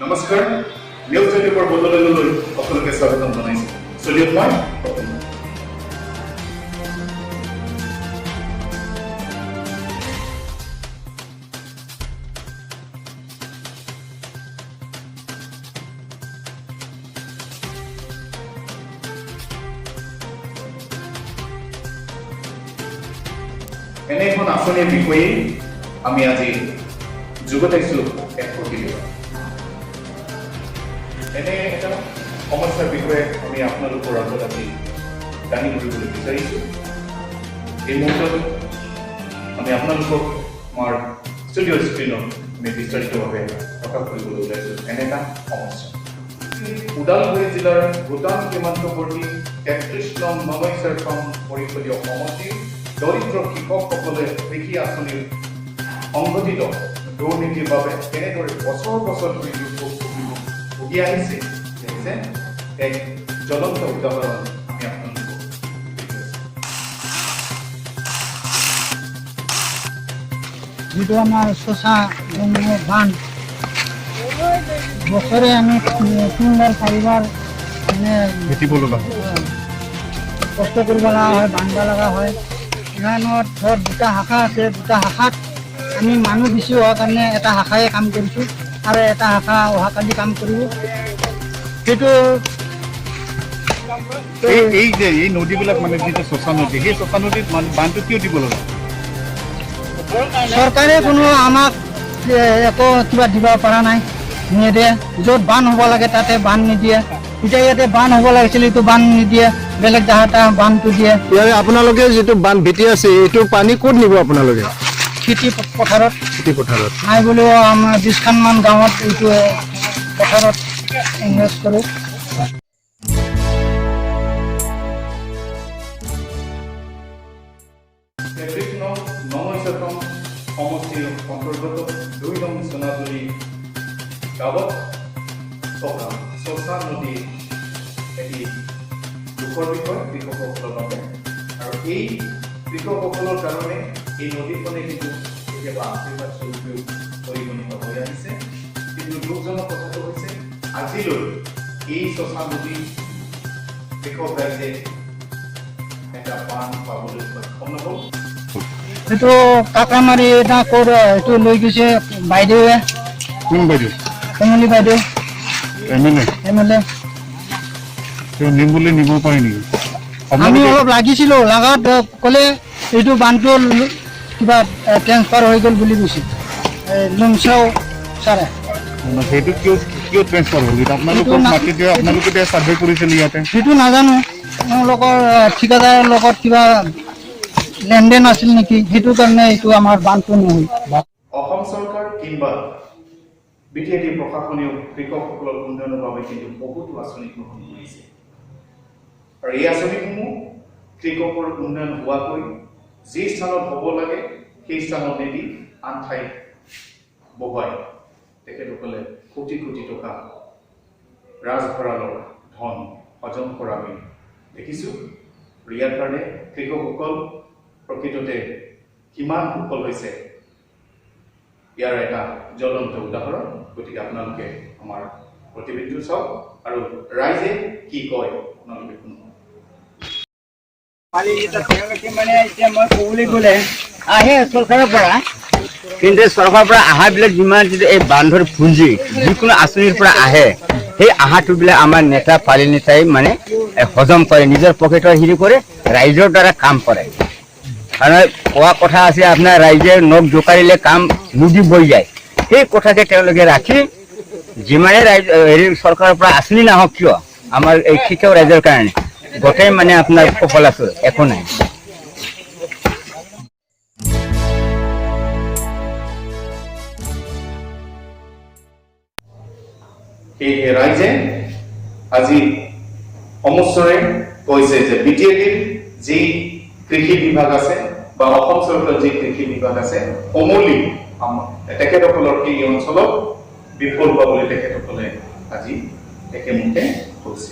নমস্কাৰ নিউজ 24 বদললৈ সকলোকে স্বাগতম জনাইছো চলিয়ত মই এনে এখন আঁচনিৰ বিষয়ে আমি আজি যুগতাইছো এক প্ৰতিবেদন এনে এটা সমস্যাৰ বিষয়ে আমি আপোনালোকৰ আগত আজি দাঙি ধৰিবলৈ বিচাৰিছোঁ এই মুহূৰ্তত আমি আপোনালোকক আমাৰ ষ্টুডিঅ' স্ক্ৰীণত আমি বিস্তাৰিতভাৱে প্ৰকাশ কৰিবলৈ ওলাইছোঁ এনে এটা সমস্যা ওদালগুৰি জিলাৰ ভূটান সীমান্তৱৰ্তী 33 নং নমৈচাৰখন পৰিষদীয় সমষ্টিৰ দৰিদ্ৰ কৃষকসকলে কৃষি আঁচনিৰ সংঘটিত দুৰ্নীতিৰ বাবে কেনেদৰে বছৰ বছৰ ধৰি ভুগি আহিছে এক জ্বলন্ত উদাহৰণ আমি আপোনালোকক যিটো আমাৰ শশা বান্ধ বছৰে আমি 3-4 মানে কষ্ট কৰিব লগা হয়, বান্ধিব লগা হয়। ইমানত ধৰ দুটা শাখা আছে, দুটা শাখাত আমি মানুহ বেছি হোৱাৰ কাৰণে এটা শাখাই কাম কৰিছোঁ আৰু এটা শাখা অহাকালি কাম কৰিব। সেইটো এই যে এই নদীবিলাক মানে যিটো শশা নদী সেই শশা নদীত বান্ধটো কিয় দিব লগা চৰকাৰে কোনো আমাক একো কিবা দিব পৰা নাই, নিদিয়ে। য'ত বান্ধ হ'ব লাগে তাতে বান্ধ নিদিয়ে। এতিয়া ইয়াতে বান্ধ হ'ব লাগিছিল, এইটো বান্ধ নিদিয়ে, বেলেগ জাগাত বান্ধটো দিয়ে। ইয়াৰে আপোনালোকে যিটো বান্ধ ভেটি আছে এইটো পানী ক'ত নিব আপোনালোকে? খেতি পথাৰত নাই বুলিও আমাৰ 20খনমান গাঁৱত এইটো পথাৰত ইনভেষ্ট কৰোঁ। সমষ্টিৰ অন্তৰ্গত 2 নং সোণাজুৰি গাঁৱত থকা শশা নদী এটি দুখৰ বিষয় কৃষকসকলৰ বাবে আৰু এই কৃষকসকলৰ কাৰণে এই নদীখনে কিন্তু কেতিয়াবা আশীৰ্বাদ স্বৰূপে পৰিগণিত হৈ আহিছে। কিন্তু দুখজনক কথাটো হৈছে আজিলৈ এই শশা নদী কৃষক ৰাইজে এটা বান্ধ পাবলৈ সক্ষম নহ'ল। এইটো কাকামাৰি এটা ক'ৰ এইটো লৈ গৈছে বাইদেৱে। কোন বাইদেউ? কমলি বাইদেউ MLA। নিম বুলি নিব পাৰে নেকি? আমি অলপ লাগিছিলোঁ, লাগাত ক'লে এইটো বান্ধটো কিবা ট্ৰেন্সফাৰ হৈ গ'ল বুলি কৈছে লুংচাও ছাৰে। সেইটো কিয় ট্ৰেন্সফাৰ হ'ল? আপোনালোকক মাটি দিয়ে, আপোনালোকে এতিয়া চাৰ্ভে কৰিছিল ইয়াতে? সেইটো নাজানো, তেওঁলোকৰ ঠিকাদাৰৰ লগত কিবা লেনদেন আছিল নেকি, সেইটো কাৰণে এইটো আমাৰ বান্ধটো নহ'ল। অসম চৰকাৰ কিংবা বিটিএডি প্ৰশাসনেও কৃষকসকলৰ উন্নয়নৰ বাবে কিন্তু বহুতো আঁচনি গ্ৰহণ কৰিছে আৰু এই আঁচনিসমূহ কৃষকৰ উন্নয়ন হোৱাকৈ যি স্থানত হ'ব লাগে সেই স্থানত নিদি আন ঠাইত বহুৱাই তেখেতসকলে কোটি কোটি টকা ৰাজভঁৰালৰ ধন হজম কৰা আমি দেখিছোঁ। ইয়াৰ কাৰণে কৃষকসকল প্ৰকৃততে কিমান সুফল হৈছে ইয়াৰ এটা জ্বলন্ত উদাহৰণ। গতিকে আপোনালোকে আমাৰ প্ৰতিবেদনটো চাওক আৰু ৰাইজে কি কয় আপোনালোকে শুনক। মানে এতিয়া মই ক'বলৈ গ'লে আহে চৰকাৰৰ পৰা, কিন্তু চৰকাৰৰ পৰা অহাবিলাক যিমান এই বান্ধৰ পুঁজি যিকোনো আঁচনিৰ পৰা আহে সেই আহাটোবিলাক আমাৰ নেতা পালি নেতাই মানে হজম কৰে, নিজৰ পকেটৰ হেৰি কৰে, ৰাইজৰ দ্বাৰা কাম কৰে। কাৰণ কোৱা কথা আছে আপোনাৰ ৰাইজে নখ জোকাৰিলে কাম নদী বৈ যায়, সেই কথাকে তেওঁলোকে ৰাখি যিমানে হেৰি চৰকাৰৰ পৰা আঁচনি নাহক কিয় আমাৰ এই কৃষক ৰাইজৰ কাৰণে গোটেই মানে আপোনাৰ সফল আছে, একো নাই। সেয়েহে ৰাইজে আজি সমস্যাৰে কৈছে যে বিটিএডিৰ যি কৃষি বিভাগ আছে বা অসম চৰকাৰৰ যি কৃষি বিভাগ আছে সমূলি তেখেতসকলৰ এই অঞ্চলত বিফল হোৱা বুলি তেখেতসকলে আজি একেমুখে কৈছে।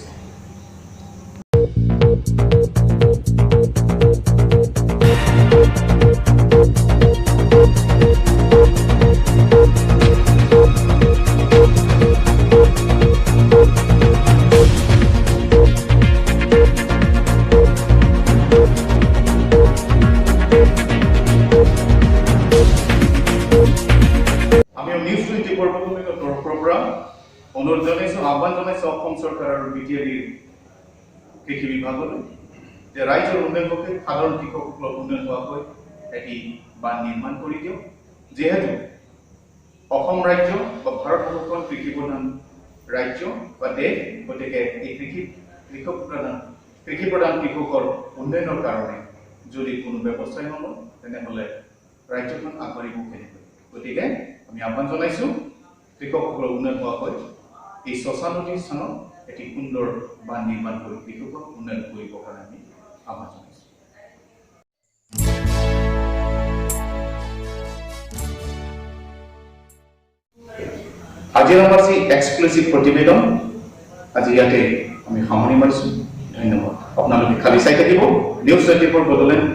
অনুৰোধ জনাইছোঁ, আহ্বান জনাইছোঁ অসম চৰকাৰ আৰু বিটিআইডিৰ কৃষি বিভাগলৈ যে ৰাজ্যৰ উন্নয়ন হকে সাধাৰণ কৃষকসকলৰ উন্নয়ন হোৱাকৈ এটি বান্ধ নিৰ্মাণ কৰি দিয়ক। যিহেতু অসম ৰাজ্য বা ভাৰতবৰ্ষখন কৃষি প্ৰধান ৰাজ্য বা দেশ, গতিকে এই কৃষি প্ৰধান কৃষকৰ উন্নয়নৰ কাৰণে যদি কোনো ব্যৱস্থাই নলয় তেনেহ'লে ৰাজ্যখন আগবাঢ়িব কেনেকৈ। গতিকে আমি আহ্বান জনাইছোঁ কৃষকসকলৰ উন্নয়ন হোৱাকৈ এই ৯৬ চনত এটি সুন্দৰ বান্ধ নিৰ্মাণ কৰি কৃষকৰ উন্নয়ন কৰিবৰ কাৰণে আমি আহ্বান জনাইছোঁ। আজিৰ আমাৰ যি এক্সক্লুচিভ প্ৰতিবেদন আজি ইয়াতে আমি সামৰণি মাৰিছোঁ। ধন্যবাদ। আপোনালোকে খালি চাই থাকিব নিউজ 24 বড়োলেণ্ড।